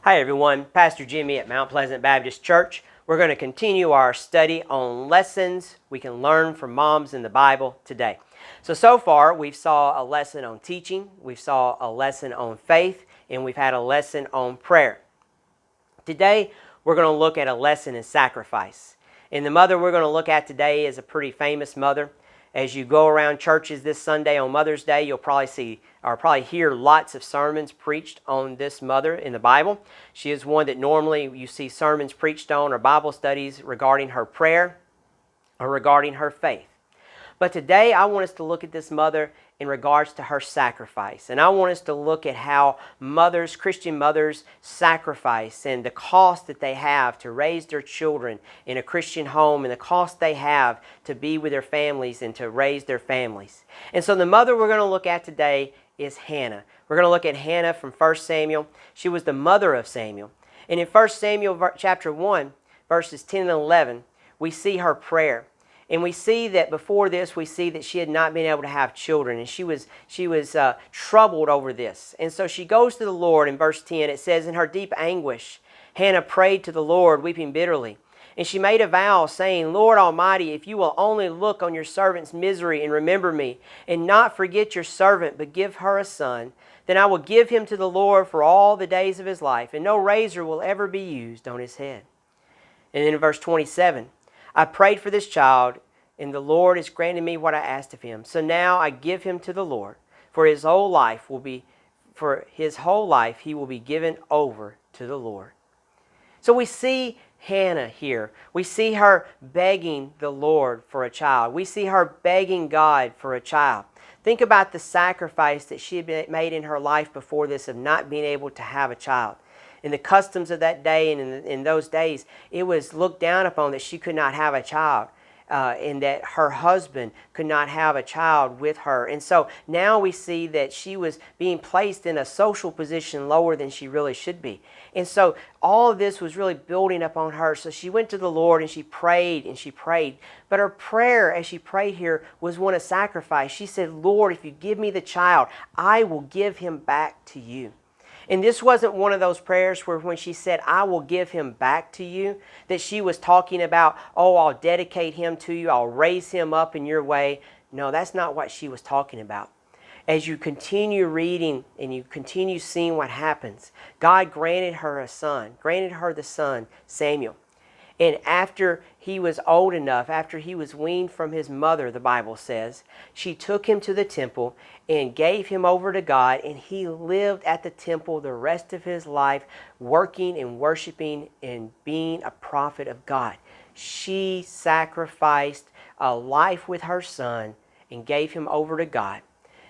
Hi everyone, Pastor Jimmy at Mount Pleasant Baptist Church. We're going to continue our study on lessons we can learn from moms in the Bible today. So far we've saw a lesson on teaching, we've saw a lesson on faith, and we've had a lesson on prayer. Today we're going to look at a lesson in sacrifice. And the mother we're going to look at today is a pretty famous mother. As you go around churches this Sunday on Mother's Day, you'll probably hear lots of sermons preached on this mother in the Bible. She is one that normally you see sermons preached on or Bible studies regarding her prayer or regarding her faith. But today I want us to look at this mother in regards to her sacrifice. And I want us to look at how mothers, Christian mothers, sacrifice and the cost that they have to raise their children in a Christian home and the cost they have to be with their families and to raise their families. And so the mother we're going to look at today is Hannah. We're going to look at Hannah from 1 Samuel. She was the mother of Samuel. And in 1 Samuel chapter 1, verses 10 and 11, we see her prayer. And we see that before this, we see that she had not been able to have children. And she was troubled over this. And so she goes to the Lord in verse 10. It says, in her deep anguish, Hannah prayed to the Lord, weeping bitterly. And she made a vow, saying, Lord Almighty, if you will only look on your servant's misery and remember me, and not forget your servant, but give her a son, then I will give him to the Lord for all the days of his life, and no razor will ever be used on his head. And then in verse 27, I prayed for this child, and the Lord has granted me what I asked of him. So now I give him to the Lord, for his whole life he will be given over to the Lord. So we see Hannah here. We see her begging the Lord for a child. We see her begging God for a child. Think about the sacrifice that she had made in her life before this of not being able to have a child. In the customs of that day and in those days, it was looked down upon that she could not have a child. And that her husband could not have a child with her. And so now we see that she was being placed in a social position lower than she really should be. And so all of this was really building up on her. So she went to the Lord and she prayed and she prayed. But her prayer as she prayed here was one of sacrifice. She said, Lord, if you give me the child, I will give him back to you. And this wasn't one of those prayers where when she said, I will give him back to you, that she was talking about, oh, I'll dedicate him to you, I'll raise him up in your way. No, that's not what she was talking about. As you continue reading and you continue seeing what happens, God granted her a son, granted her the son, Samuel. And after he was old enough, after he was weaned from his mother, the Bible says, she took him to the temple and gave him over to God, and he lived at the temple the rest of his life, working and worshiping and being a prophet of God. She sacrificed a life with her son and gave him over to God.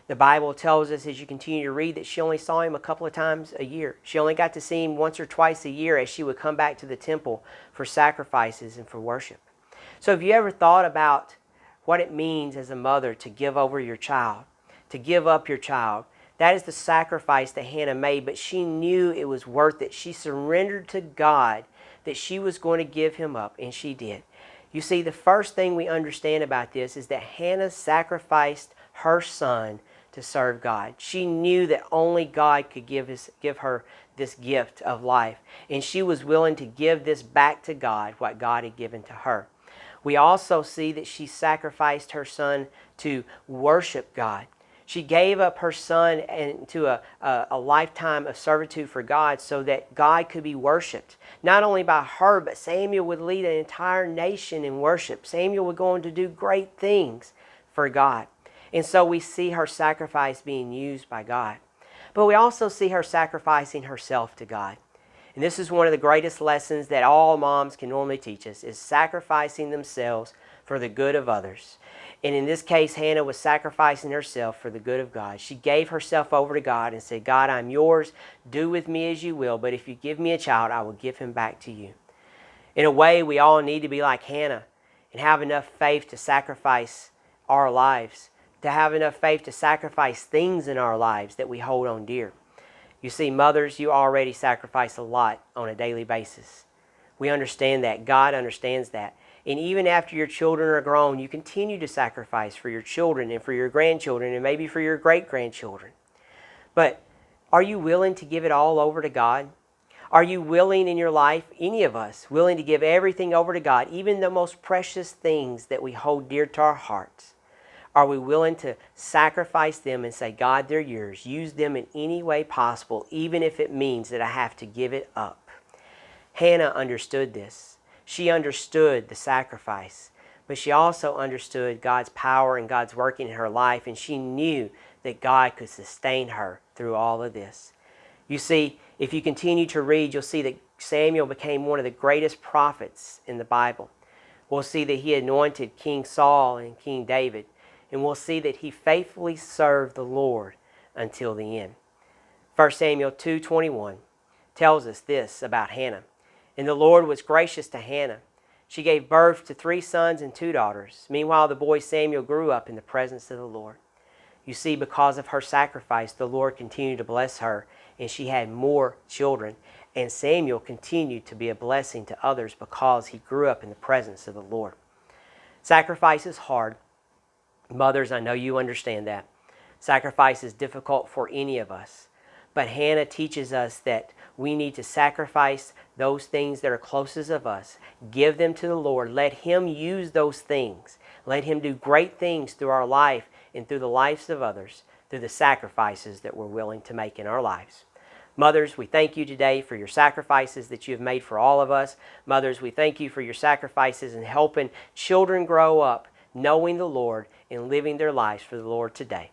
The Bible tells us as you continue to read that she only saw him a couple of times a year. She only got to see him once or twice a year as she would come back to the temple for sacrifices and for worship. So have you ever thought about what it means as a mother to give over your child, to give up your child? That is the sacrifice that Hannah made, but she knew it was worth it. She surrendered to God that she was going to give him up, and she did. You see, the first thing we understand about this is that Hannah sacrificed her son to serve God. She knew that only God could give her this gift of life. And she was willing to give this back to God, what God had given to her. We also see that she sacrificed her son to worship God. She gave up her son into a lifetime of servitude for God so that God could be worshiped. Not only by her, but Samuel would lead an entire nation in worship. Samuel would go on to do great things for God. And so we see her sacrifice being used by God. But we also see her sacrificing herself to God. And this is one of the greatest lessons that all moms can normally teach us, is sacrificing themselves for the good of others. And in this case, Hannah was sacrificing herself for the good of God. She gave herself over to God and said, God, I'm yours. Do with me as you will. But if you give me a child, I will give him back to you. In a way, we all need to be like Hannah and have enough faith to sacrifice our lives, to have enough faith to sacrifice things in our lives that we hold on dear. You see, mothers, you already sacrifice a lot on a daily basis. We understand that. God understands that. And even after your children are grown, you continue to sacrifice for your children and for your grandchildren and maybe for your great-grandchildren. But are you willing to give it all over to God? Are you willing in your life, any of us, willing to give everything over to God, even the most precious things that we hold dear to our hearts? Are we willing to sacrifice them and say, God, they're yours. Use them in any way possible, even if it means that I have to give it up. Hannah understood this. She understood the sacrifice, but she also understood God's power and God's working in her life, and she knew that God could sustain her through all of this. You see, if you continue to read, you'll see that Samuel became one of the greatest prophets in the Bible. We'll see that he anointed King Saul and King David, and we'll see that he faithfully served the Lord until the end. 1 Samuel 2:21 tells us this about Hannah. And the Lord was gracious to Hannah. She gave birth to 3 sons and 2 daughters. Meanwhile, the boy Samuel grew up in the presence of the Lord. You see, because of her sacrifice, the Lord continued to bless her, and she had more children. And Samuel continued to be a blessing to others because he grew up in the presence of the Lord. Sacrifice is hard. Mothers, I know you understand that. Sacrifice is difficult for any of us. But Hannah teaches us that we need to sacrifice those things that are closest of us. Give them to the Lord. Let Him use those things. Let Him do great things through our life and through the lives of others, through the sacrifices that we're willing to make in our lives. Mothers, we thank you today for your sacrifices that you have made for all of us. Mothers, we thank you for your sacrifices in helping children grow up knowing the Lord and living their lives for the Lord today.